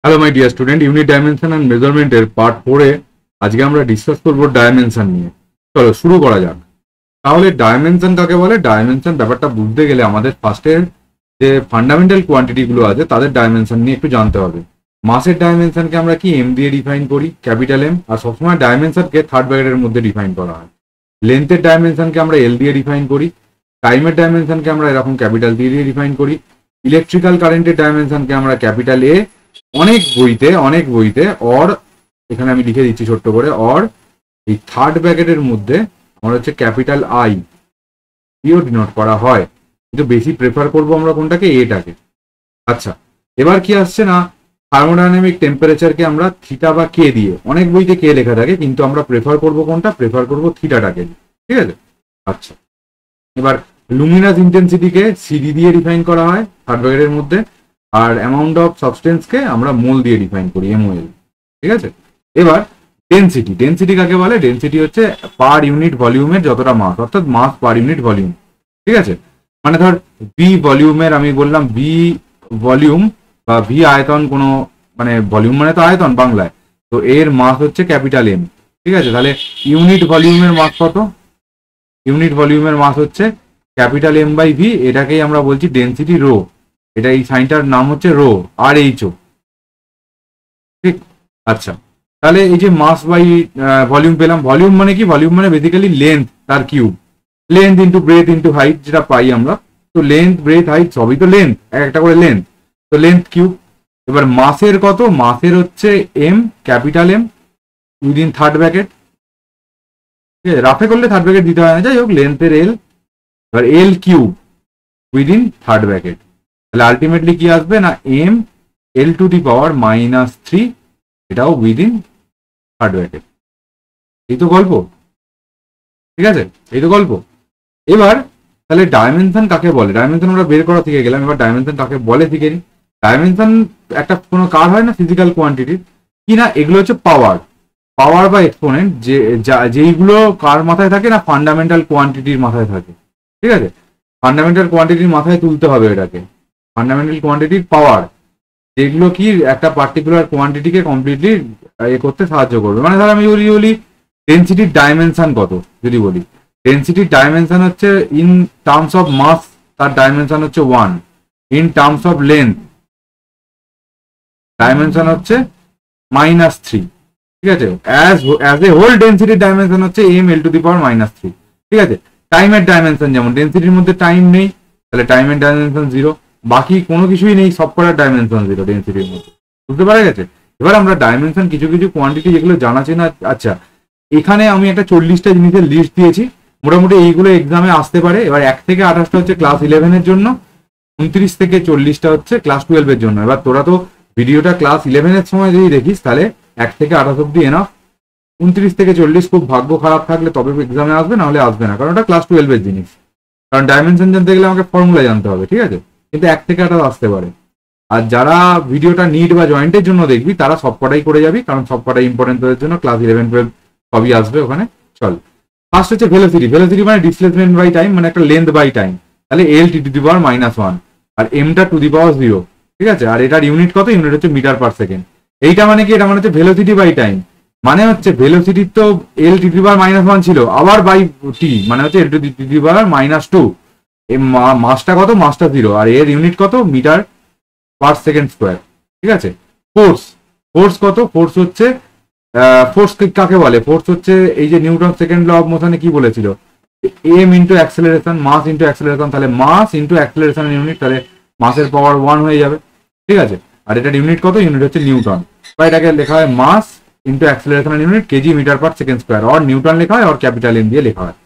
Hello my dear student, unit dimension and মেজারমেন্টের part 4 এ আজকে আমরা ডিসকাস করব ডাইমেনশন নিয়ে। চলো শুরু করা যাক। তাহলে ডাইমেনশন কাকে বলে? ডাইমেনশন ব্যাপারটা বুঝতে গেলে আমাদের ফার্স্টের যে ফান্ডামেন্টাল কোয়ান্টিটি গুলো আছে তাদের ডাইমেনশন নিয়ে একটু জানতে হবে। মাসের ডাইমেনশনকে আমরা কি এম দিয়ে ডিফাইন করি, ক্যাপিটাল এম, আর সবসময় ডাইমেনশনকে থার্ড ব্র্যাকেটের মধ্যে ডিফাইন করা হয়। লেন্থের ডাইমেনশনকে আমরা এল দিয়ে ডিফাইন করি। টাইমের ডাইমেনশনকে আমরা এরকম ক্যাপিটাল দিয়ে ডিফাইন করি। ইলেকট্রিক্যাল কারেন্টের ডাইমেনশনকে আমরা ক্যাপিটাল এ, অনেক বইতে অর, এখানে আমি লিখে দিচ্ছি ছোট্ট করে, অর এই থার্ড ব্র্যাকেটের মধ্যে আমরা হচ্ছে ক্যাপিটাল আই দিয়েও ডিনোট করা হয়, কিন্তু বেশি প্রেফার করবো আমরা কোনটাকে? এটাকে। আচ্ছা, এবার কি আসছে না, থার্মোডাইনামিক টেম্পারেচারকে আমরা থিটা বা কে দিয়ে, অনেক বইতে কে লেখা থাকে, কিন্তু আমরা প্রেফার করবো কোনটা? প্রেফার করবো থিটাটাকে, ঠিক আছে? আচ্ছা, এবার লুমিনাস ইন্টেন্সিটিকে সিডি দিয়ে ডিফাইন করা হয় থার্ড ব্র্যাকেটের মধ্যে, আর অ্যামাউন্ট অফ সাবস্টেন্সকে আমরা মোল দিয়ে ডিফাইন করি, এমওএল, ঠিক আছে? এবার ডেনসিটি কাকে বলে? ডেনসিটি হচ্ছে পার ইউনিট ভলিউমের যতটা মাস, অর্থাৎ মাস পার ইউনিট ভলিউম, ঠিক আছে? মানে ধর ভি ভলিউমের, আমি বললাম ভি ভলিউম বা ভি আয়তন, কোনো মানে ভলিউম মানে তো আয়তন বাংলায়, তো এর মাস হচ্ছে ক্যাপিটাল এম, ঠিক আছে? তাহলে ইউনিট ভলিউমের মাস কত? ইউনিট ভলিউমের মাস হচ্ছে ক্যাপিটাল এম বাই ভি, এটাকেই আমরা বলছি ডেনসিটি রো। এটা এই সাইনটার নাম হচ্ছে রো, আর এইচও, ঠিক? আচ্ছা, তাহলে এই যে মাস বাই ভলিউম পেলাম, ভলিউম মানে কি? ভলিউম মানে বেসিক্যালি লেন্থ তার cube, length into breadth into height যেটা পাই আমরা, তো লেন্থ ব্রেথ হাইট সবই তো লেন্থ, একটা করে লেন্থ, তো লেন্থ কিউব। এবার মাসের কত? মাসের হচ্ছে M, capital M within third bracket, ঠিক আছে? রাফে করলে থার্ড ব্র্যাকেট দিতে হয় না, যাই হোক, লেন্থের এল, এবার এল কিউব উইদিন থার্ড ব্র্যাকেট, তাহলে আলটিমেটলি কি আসবে না, M L two the power -3, এটাও উইদিন থার্ড ব্র্যাকেট। এই তো গল্প, ঠিক আছে? এই তো গল্প। এবার তাহলে ডাইমেনশন কাকে বলে? ডাইমেনশন আমরা বের করা শিখে গেলাম, এবার ডাইমেনশন কাকে বলে শিখে নি। ডাইমেনশন একটা কোনো কার হয় না, ফিজিক্যাল কোয়ান্টিটির, কি না, এগুলো হচ্ছে পাওয়ার, পাওয়ার বা এক্সপোনেন্ট, যেইগুলো কার মাথায় থাকে না, ফান্ডামেন্টাল কোয়ান্টিটির মাথায় থাকে, ঠিক আছে? ফান্ডামেন্টাল কোয়ান্টিটির মাথায় তুলতে হবে এটাকে, ফান্ডামেন্টাল কোয়ান্টিটির পাওয়ার, যেগুলো কি একটা পার্টিকুলার কোয়ান্টিটিকে কমপ্লিটলি এ করতে সাহায্য করবে। মানে ধর আমি বলি ডেনসিটির ডাইমেনশন কত, যদি বলি ডেনসিটির ডাইমেনশন হচ্ছে ইন টার্মস অফ মাস, তার ডাইমেনশন হচ্ছে 1, in terms of length dimension হচ্ছে -3, ঠিক আছে? অ্যাজ এ হোল ডেনসিটির ডাইমেনশন হচ্ছে M L two the power -3, ঠিক আছে? টাইমের ডাইমেনশন, যেমন ডেনসিটির মধ্যে টাইম নেই, তাহলে টাইমের ডাইমেনশন 0, বাকি কোনো কিছুই নেই, সব কটার ডাইমেনশন 0 ডেনসিটির মধ্যে, বুঝতে পারা গেছে? এবার আমরা ডাইমেনশন কিছু কিছু কোয়ান্টিটি যেগুলো জানা চেনা, আচ্ছা এখানে আমি একটা 40টা জিনিসের লিস্ট দিয়েছি, মোটামুটি এইগুলো এক্সামে আসতে পারে। এবার 1 থেকে 28টা হচ্ছে ক্লাস 11 এর জন্য, 29 থেকে 40টা হচ্ছে ক্লাস 12 এর জন্য। এবার তোরা তো ভিডিওটা ক্লাস 11 এর সময় যদি দেখিস তাহলে 1 থেকে 28 অব্দি এনাফ, 29 থেকে 40 খুব ভাগ্য খারাপ থাকলে তবে এক্সামে আসবে, না হলে আসবে না, কারণ ওটা ক্লাস 12 এর জিনিস। কারণ ডাইমেনশন জানতে গেলে আমাকে ফর্মুলা জানতে হবে, ঠিক আছে? কিন্তু 1 থেকে 28 আসতে পারে। আর যারা ভিডিওটা নিট বা জয়েন্টের জন্য দেখবি তারা সবকটাই করে যাবি, কারণ সবকটাই ইম্পর্টেন্ট তোদের জন্য, ক্লাস 11 12 সবই আসবে ওখানে। চল, ফার্স্ট হচ্ছে ভেলোসিটি। ভেলোসিটি মানে ডিসপ্লেসমেন্ট বাই টাইম, মানে একটা লেন্থ বাই টাইম, তাহলে L two the power -1 R এমটা two the power 0, ঠিক আছে? আর এটার ইউনিট কত? ইউনিট হচ্ছে মিটার পার সেকেন্ড। এইটা মানে কি? এটা মানে হচ্ছে ভেলোসিটি বাই টাইম, মানে হচ্ছে ভেলোসিটির তো এল টু দি পাওয়ার -1 ছিল, আবার বাই টি মানে হচ্ছে এল টু দি পাওয়ার -2, মাসটা কত? মাসটা 0, আর এর ইউনিট কত? মিটার পার সেকেন্ড স্কোয়ার, ঠিক আছে? ফোর্স কত? ফোর্স হচ্ছে ফোর্স কাকে বলে? ফোর্স হচ্ছে এই যে নিউটন সেকেন্ড ল অফ মোশনে কি বলেছিল, M into acceleration, mass into acceleration, তাহলে মাস ইন্টু অ্যাক্সেলারেশনের ইউনিট, তাহলে মাসের পাওয়ার 1 হয়ে যাবে, ঠিক আছে? আর এটার ইউনিট কত? ইউনিট হচ্ছে নিউটন, বা এটাকে লেখা হয় মাস ইন্টু অ্যাক্সেলারেশনের unit KG metre per second square, or newton লেখা হয়, অর ক্যাপিটাল এম দিয়ে লেখা হয়।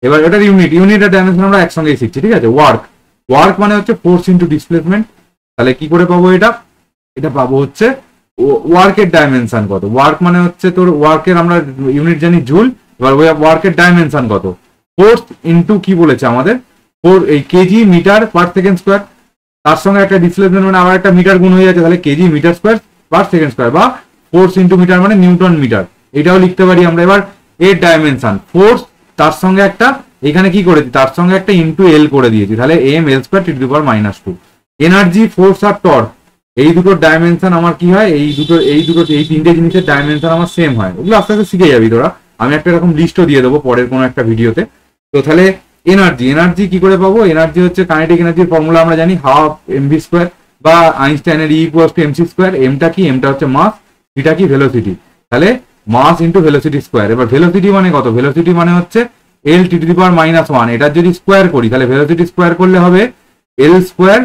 এবার এটার ইউনিট আর ডাইমেনশন আমরা একসঙ্গেই শিখছি, ঠিক আছে? ওয়ার্ক মানে হচ্ছে ফোর্স ইন্টু ডিসপ্লেসমেন্ট, তাহলে কি করে পাবো এটা? এটা পাবো হচ্ছে ওয়ার্কের ডাইমেনশন কত। ওয়ার্ক মানে হচ্ছে তোর ওয়ার্কের আমরা ইউনিট জানি জুল, এবার ওয়ার্কের ডাইমেনশন কত? ফোর্স ইন্টু কি বলেছে আমাদের, এই kg metre per second square, তার সঙ্গে একটা ডিসপ্লেসমেন্ট মানে আবার একটা মিটার গুণ হয়ে যাচ্ছে, তাহলে KG metre square per second square, বা ফোর্স ইন্টু মিটার মানে নিউটন মিটার, এটাও লিখতে পারি আমরা। এবার এর ডাইমেনশন ফোর্স, তার সঙ্গে একটা এখানে কি করেছি, তার সঙ্গে একটা ইন্টু এল করে দিয়েছি, তাহলে M L square to the power -2। Energy, force আর টর্ক, এই দুটোর ডাইমেনশন আমার কি হয়, এই তিনটে জিনিসের ডাইমেনশন আমার সেম হয়। ওগুলো আস্তে আস্তে শিখে যাবি তোরা, আমি একটা এরকম লিস্টও দিয়ে দেবো পরের কোনো একটা ভিডিওতে। তো তাহলে এনার্জি কি করে পাবো? এনার্জি হচ্ছে কাইনেটিক এনার্জির ফর্মুলা আমরা জানি, হাফ mv স্কোয়ার বা আইনস্টাইনের E equals to mc square. এমটা কি? এমটা হচ্ছে মাস, এটা কি? ভেলোসিটি। তাহলে মাস ইন্টু ভেলোসিটি স্কোয়ার। এবার ভেলোসিটি মানে কত? ভেলোসিটি মানে হচ্ছে l T to the power -1। এটার যদি স্কোয়ার করি তাহলে ভেলোসিটি স্কোয়ার করলে হবে l square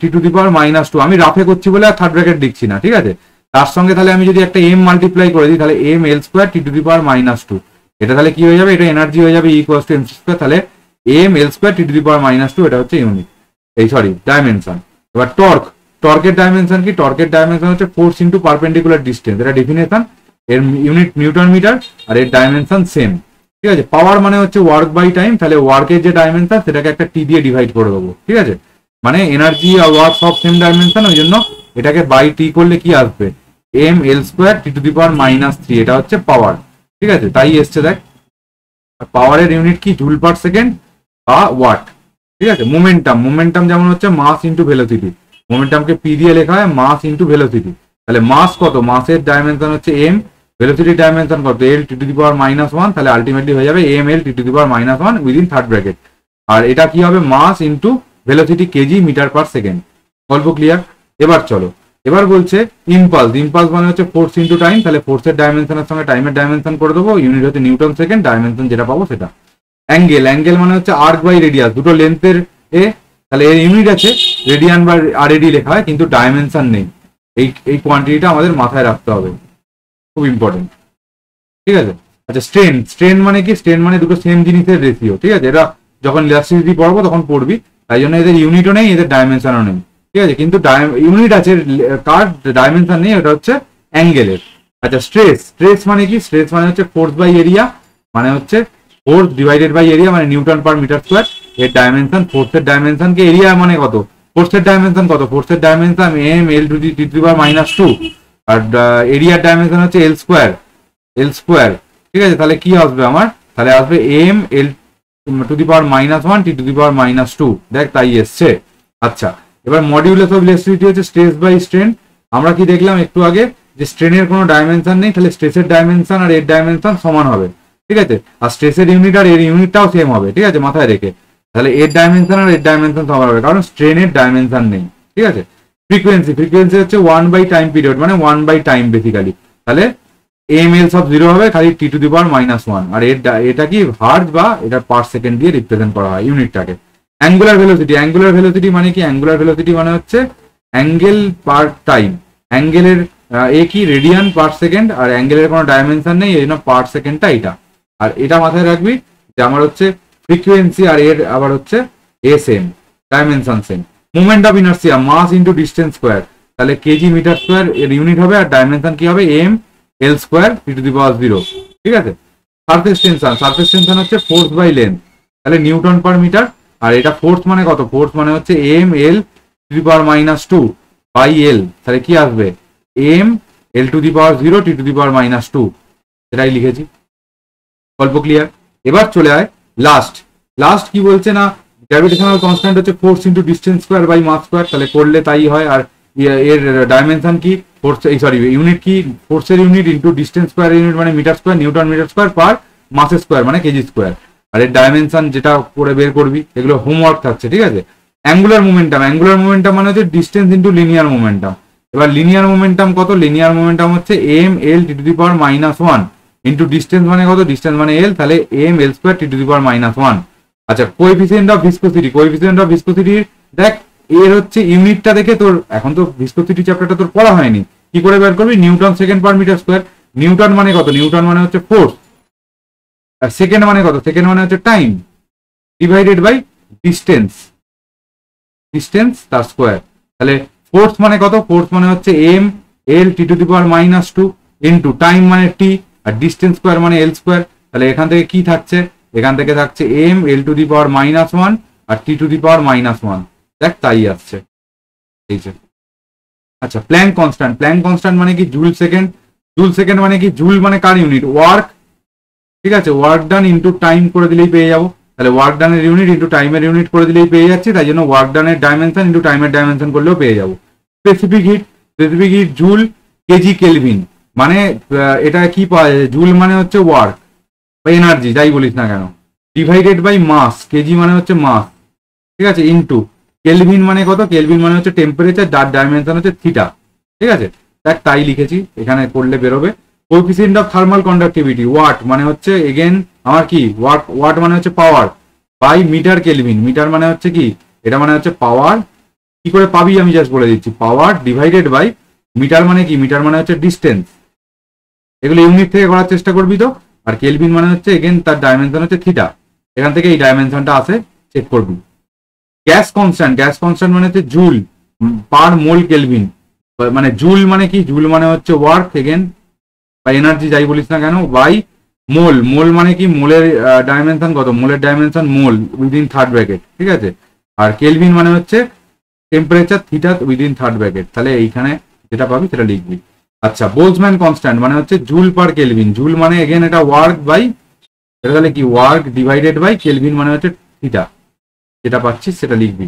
T to the power -2। আমি রাফে করছি বলে আর থার্ড ব্র্যাকেট লিখছি না, ঠিক আছে? তার সঙ্গে তাহলে আমি যদি একটা m মাল্টিপ্লাই করে দিই তাহলে m l square T to the power -2। এটা তাহলে কি হয়ে যাবে? এটা এনার্জি হয়ে যাবে E equals to mc square. তাহলে m l square T to the power -2, এটা হচ্ছে ইউনিট, ডাইমেনশন। এবার টর্কের ডাইমেনশন কি? টর্কের ডাইমেনশন হচ্ছে ফোর্স ইন্টু পারপেন্ডিকুলার ডিস্টেন্স, এটা ডেফিনেশন। এর ইউনিট নিউটন মিটার আর এর ডাইমেনশন সেম, ঠিক আছে? পাওয়ার মানে হচ্ছে ওয়ার্ক বাই টাইম, তাহলে ওয়ার্কের যে ডাইমেনশন সেটাকে একটা টি দিয়ে ডিভাইড করে দেবো, ঠিক আছে? মানে এনার্জি আর ওয়ার্ক সব সেম ডাইমেনশন, ওই জন্য এটাকে বাই টি করলে কি আসবে? m l square T to the power -3, এটা হচ্ছে পাওয়ার, ঠিক আছে? তাই এসছে দেখ। পাওয়ারের ইউনিট কি? জুল পার সেকেন্ড বা ওয়াট, ঠিক আছে? মোমেন্টাম যেমন হচ্ছে মাস ইন্টু ভেলোসিটি, মোমেন্টামকে পি দিয়ে লেখা হয় মাস ইন্টু ভেলোসিটি। তাহলে মাস কত? মাসের ডাইমেনশন হচ্ছে m, ভেলোসিটির ডাইমেনশন কত? l T to the power -1। তাহলে আলটিমেটলি হয়ে যাবে m l T to the power -1 within third bracket. আর এটা কি হবে? Mass into velocity KG metre per second. গল্প ক্লিয়ার? এবার চলো, এবার বলছে ইম্পালস মানে হচ্ছে ফোর্স ইন্টু টাইম। তাহলে ফোর্সের ডাইমেনশনের সঙ্গে টাইমের ডাইমেনশন করে দেবো, ইউনিট হচ্ছে নিউটন সেকেন্ড, ডাইমেনশন যেটা পাবো সেটা। অ্যাঙ্গেল মানে হচ্ছে আর্ক বাই রেডিয়াস, দুটো লেন্থের তাহলে এর ইউনিট আছে রেডিয়ান বা আরএডি লেখা হয়, কিন্তু ডাইমেনশন নেই। এই কোয়ান্টিটিটা আমাদের মাথায় রাখতে হবে, খুব ইম্পর্টেন্ট, ঠিক আছে? আচ্ছা, স্ট্রেন মানে কি? স্ট্রেন মানে দুটো সেম জিনিসের রেশিও, ঠিক আছে? এটা যখন ইলাস্ট্রিসিটি পড়বো তখন পড়বি, তাই জন্য এদের ইউনিটও নেই, এদের ডাইমেনশনও নেই, ঠিক আছে? কিন্তু ইউনিট আছে, কার ডাইমেনশন নেই, ওটা হচ্ছে অ্যাঙ্গেলের। আচ্ছা, স্ট্রেস মানে কি? স্ট্রেস মানে হচ্ছে ফোর্স বাই এরিয়া, মানে হচ্ছে ফোর্স ডিভাইডেড বাই এরিয়া, মানে নিউটন পার মিটার স্কোয়ার। এর ডাইমেনশন, ফোর্সের ডাইমেনশন কে এরিয়া মানে কত? ফোর্সের ডাইমেনশন কত? ফোর্সের dimension m l to the power -2, আর এরিয়ার ডাইমেনশন হচ্ছে l স্কোয়ার, ঠিক আছে? তাহলে কি আসবে আমার? তাহলে আসবে m l to the power -1 T to the power -2। দেখ, তাই এসছে। আচ্ছা, এবার মডিউলাস অফ ইলাস্ট্রিসিটি হচ্ছে স্ট্রেস বাই স্ট্রেন। আমরা কি দেখলাম একটু আগে? যে স্ট্রেনের কোনো ডাইমেনশন নেই, তাহলে স্ট্রেসের ডাইমেনশন আর এর ডাইমেনশন সমান হবে, ঠিক আছে? আর স্ট্রেসের ইউনিট আর এর ইউনিটটাও সেম হবে, ঠিক আছে? মাথায় রেখে তাহলে এর ডাইমেনশন আর এর ডাইমেনশন সমান হবে, কারণ স্ট্রেনের ডাইমেনশন নেই, ঠিক আছে? ফ্রিকোয়েন্সি হচ্ছে 1 বাই টাইম পিরিয়ড, মানে 1 বাই টাইম বেসিক্যালি। তাহলে m l সব 0 হবে, খালি টি টু দি পাওয়ার -1। আর এটা কি? হার্জ বা এটা পার সেকেন্ড দিয়ে রিপ্রেজেন্ট করা হয় ইউনিটটাকে। অ্যাঙ্গুলার ভেলোসিটি মানে কি? অ্যাঙ্গুলার ভেলোসিটি মানে হচ্ছে অ্যাঙ্গেল পার টাইম। অ্যাঙ্গেলের কি? রেডিয়ান পার সেকেন্ড, আর অ্যাঙ্গেলের কোনো ডাইমেনশন নেই, এই জন্য পার সেকেন্ডটা এটা। আর এটা মাথায় রাখবি যে আমার হচ্ছে ফ্রিকোয়েন্সি আর এর আবার হচ্ছে same, dimension same. Moment of inertia mass into distance square, তাহলে কেজি মিটার স্কোয়ার এর ইউনিট হবে, আর ডাইমেনশন কি হবে? m l square T to the power 0, ঠিক আছে? সারফেস টেনশন হচ্ছে ফোর্স বাই লেন্থ, তাহলে নিউটন পার মিটার। আর এটা ফোর্স মানে কত? ফোর্স মানে হচ্ছে m l to the power -2 by l, তাহলে কি আসবে? m l to the power 0 T to the power -2, সেটাই লিখেছি। গল্প ক্লিয়ার? এবার চলে আয় লাস্ট কি বলছে না, গ্র্যাভিটেশনাল কনস্ট্যান্ট হচ্ছে force into distance square by mass square, তাহলে করলে তাই হয়। আর এর ডাইমেনশন কি? ইউনিট কি? ফোর্সের unit into distance square unit মানে metre square, newton metre square per মাসের স্কোয়ার মানে কেজি স্কোয়ার। আর এর ডাইমেনশন যেটা করে বের করবি, এগুলো হোমওয়ার্ক থাকছে, ঠিক আছে? অ্যাঙ্গুলার মোমেন্টাম মানে হচ্ছে ডিস্টেন্স ইন্টু লিনিয়ার মোমেন্টাম। এবার লিনিয়ার মোমেন্টাম কত? লিনিয়ার মোমেন্টাম হচ্ছে m l T to the power -1 into distance মানে কত? ডিস্টেন্স মানে l, তাহলে m l square T to the power -1। আচ্ছা, কোএফিসিয়েন্ট অফ ভিসকোসিটি দেখ, এর হচ্ছে ইউনিটটা দেখে তোর, এখন তো ভিসকোসিটি চ্যাপ্টারটা তোর পড়া হয়নি, কি করে বের করবি? Newton second per metre square. Newton মানে কত? নিউটন মানে হচ্ছে ফোর্স, আর সেকেন্ড মানে কত? সেকেন্ড মানে হচ্ছে টাইম, ডিভাইডেড বাই ডিস্টেন্স তার স্কোয়ার। তাহলে ফোর্স মানে কত? ফোর্স মানে হচ্ছে m l T to the power -2 into time মানে t, আর ডিস্টেন্স স্কোয়ার মানে l স্কোয়ার। তাহলে এখান থেকে কি থাকছে? এখান থেকে থাকছে m l to the power -1 আর t টু দি পাওয়ার -1। দেখ, তাই আসছে, এই যে। আচ্ছা, প্ল্যাঙ্ক কনস্ট্যান্ট মানে কি? জুল সেকেন্ড মানে কি? জুল মানে কার ইউনিট? ওয়ার্ক, ঠিক আছে? ওয়ার্ক ডান ইন্টু টাইম করে দিলেই পেয়ে যাবো। তাহলে ওয়ার্ক ডানের ইউনিট ইন্টু টাইমের ইউনিট করে দিলেই পেয়ে যাচ্ছি, তাই জন্য ওয়ার্ক ডানের ডাইমেনশন ইন্টু টাইমের ডাইমেনশন করলেও পেয়ে যাবো। Specific specific heat joule, kg kelvin, মানে এটা কি পাওয়া যায়, জুল মানে হচ্ছে ওয়ার্ক বা এনার্জি যাই বলিস না কেন, ডিভাইডেড বাই মাস, কেজি মানে হচ্ছে মাস, ঠিক আছে, ইনটু কেলভিন মানে কত, কেলভিন মানে হচ্ছে টেম্পারেচার, যার ডাইমেনশন হচ্ছে থিটা, ঠিক আছে, দেখ তাই লিখেছি, এখানে করলে বেরোবে। Coefficient of thermal conductivity, watt মানে হচ্ছে এগেন আমার কি, ওয়াট মানে হচ্ছে power, by metre kelvin, metre মানে হচ্ছে কি, এটা মানে হচ্ছে পাওয়ার, কি করে পাবি আমি জাস্ট বলে দিচ্ছি, পাওয়ার ডিভাইডেড বাই মিটার মানে কি, মিটার মানে হচ্ছে ডিস্টেন্স, এগুলো ইউনিট থেকে করার চেষ্টা করবি তো। আর কেলভিন মানে হচ্ছে এগেন তার ডাইমেনশন হচ্ছে থিটা, এখান থেকে এই ডাইমেনশনটা আসে চেক করবি। গ্যাস কনস্ট্যান্ট, গ্যাস কনস্ট্যান্ট মানে হচ্ছে জুল পার মোল কেলভিন, মানে জুল মানে কি, জুল মানে হচ্ছে ওয়ার্ক এগেন বা এনার্জি যাই বলিস না কেন, বাই মোল, মোল মানে কি, মোলের ডাইমেনশন কত, মোলের ডাইমেনশন মোল উইদিন থার্ড ব্র্যাকেট, ঠিক আছে, আর কেলভিন মানে হচ্ছে temperature theta within third bracket, তাহলে এইখানে যেটা পাবি সেটা লিখবি। আচ্ছা, বোলজম্যান কনস্ট্যান্ট মানে হচ্ছে জুল পার কেলভিন, জুল মানে এগেন এটা ওয়ার্ক বাই, এটা তাহলে কি ওয়ার্ক ডিভাইডেড বাই কেলভিন মানে হচ্ছে থিটা, যেটা পাচ্ছিস সেটা লিখবি।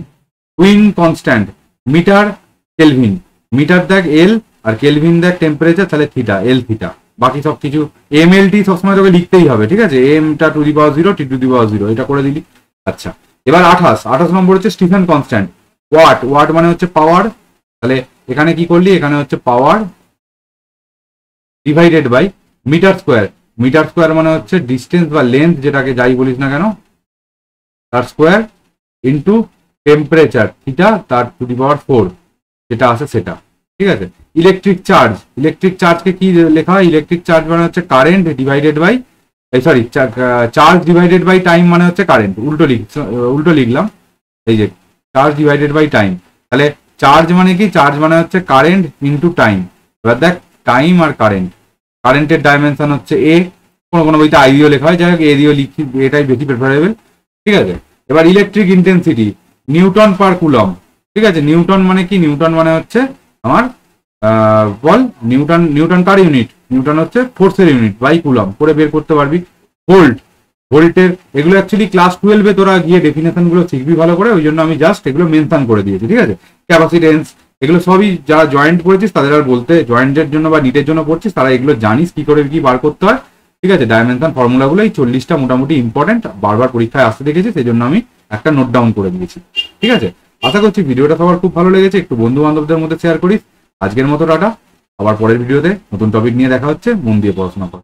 Wien constant metre kelvin, metre দেখ এল আর কেলভিন দেখ টেম্পারেচার, তাহলে থিটা এল থিটা, বাকি সব কিছু এম এল টি সবসময় তোকে লিখতেই হবে, ঠিক আছে, এমটা two the power 0 T to the power 0 এটা করে দিলি। আচ্ছা, এবার 28 নম্বর হচ্ছে স্টিফেন কনস্ট্যান্ট, ওয়াট, ওয়াট মানে হচ্ছে পাওয়ার, তাহলে এখানে কি করলি, এখানে হচ্ছে power divided by metre square, metre square মানে হচ্ছে ডিস্টেন্স বা লেন্থ যেটাকে যাই বলিস না কেন তার স্কোয়ার, ইন্টু টেম্পারেচার থিটা তার টু দি পাওয়ার 4 যেটা আছে সেটা, ঠিক আছে। ইলেকট্রিক চার্জ, ইলেকট্রিক চার্জকে কি লেখা হয়, ইলেকট্রিক চার্জ মানে হচ্ছে current divided by, sorry charge divided by time মানে হচ্ছে কারেন্ট, উল্টো লিখলাম, এই যে চার্জ ডিভাইডেড বাই টাইম, তাহলে চার্জ মানে কি, চার্জ মানে হচ্ছে কারেন্ট ইন্টু টাইম, এবার দেখ টাইম আর কারেন্ট, কারেন্টের ডাইমেনশন হচ্ছে এ, কোনো কোনো বইতে আই দিয়েও লেখা হয়, যাই হোক এ দিয়েও লিখি, এটাই বেশি প্রেফারেবল, ঠিক আছে। এবার ইলেকট্রিক ইন্টেন্সিটি নিউটন পার কুলম, ঠিক আছে, নিউটন মানে কি, নিউটন মানে হচ্ছে আমার বল, নিউটন, নিউটন কার ইউনিট, নিউটন হচ্ছে ফোর্সের ইউনিট বাই কুলম, করে বের করতে পারবি। ভোল্ট, ভোল্টের এগুলো অ্যাকচুয়ালি ক্লাস 12-এ তোরা গিয়ে ডেফিনেশন গুলো শিখবি ভালো করে, ওই জন্য আমি জাস্ট এগুলো মেনশন করে দিয়েছি, ঠিক আছে। ক্যাপাসিটেন্স এগুলো সবই যারা জয়েন্ট পড়েছিস তাদের আর বলতে, জয়েন্টের জন্য বা নিটের জন্য পড়ছিস তারা এগুলো জানিস কি করে কি বার করতে হয়, ঠিক আছে। ডাইমেনশন ফর্মুলাগুলো এই 40টা মোটামুটি ইম্পর্টেন্ট, বারবার পরীক্ষায় আসতে দেখেছি, সেই জন্য আমি একটা নোট ডাউন করে দিয়েছি, ঠিক আছে। আশা করছি ভিডিওটা সবার খুব ভালো লেগেছে, একটু বন্ধু বান্ধবদের মধ্যে শেয়ার করিস। আজকের মতো টাটা, আবার পরের ভিডিওতে নতুন টপিক নিয়ে দেখা হচ্ছে, মন দিয়ে পড়াশোনা কর।